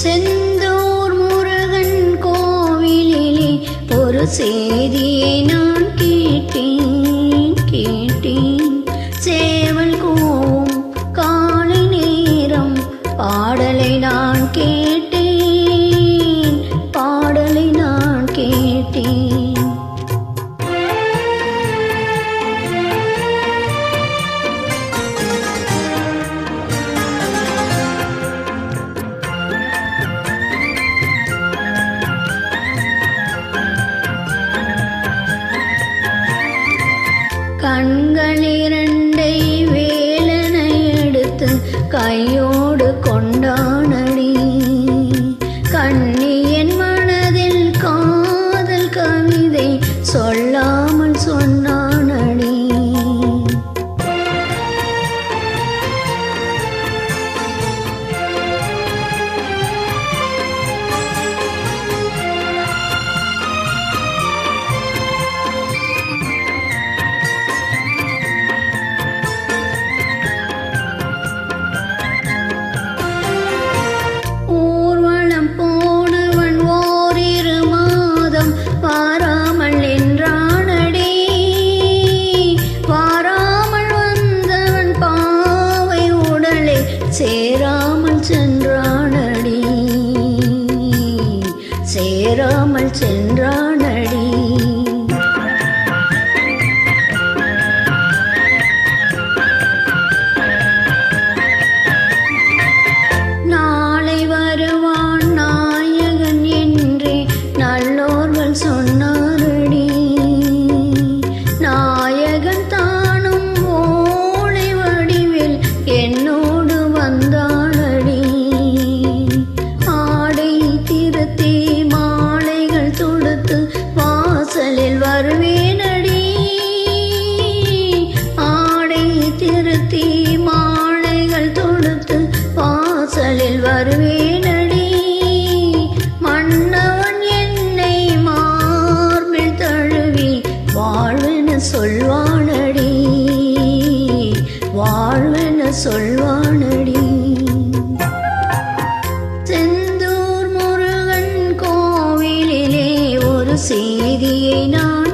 செந்தூர் முருகன் கோவிலிலே ஒரு செய்தியை நான் கேட்டேன் சேவல் கூவும் காலை நேரம் பாடலை நான் கேட்டேன் கண்கள் இரண்டை வேலனை எடுத்து கையோடு கொண்டானடி கண்ணியின் மனதில் காதல் கவிதை சொல்லாமல் சொன்னானடி சேராமல் சென்றானடி நாளை வருவான் நாயகன் என்றே நல்லோர்கள் சொன்னாரடி நாயகன் தானும் ஓலை வடிவில் என்னோடு வந்தானடி ஆடை திருத்தி மாலைகள் தொடுத்து வாசலில் வருவேனடி ஆடை திருத்தி மாலைகள் தொடுத்து வாசலில் வருவேனடி மன்னவன் என்னை மார்பில் தழுவி வாழ்வென சொல்வானடி வாழ்வென சொல்வானடி செந்தூர் முருகன் கோவிலிலே ஒரு செய்தியை நான்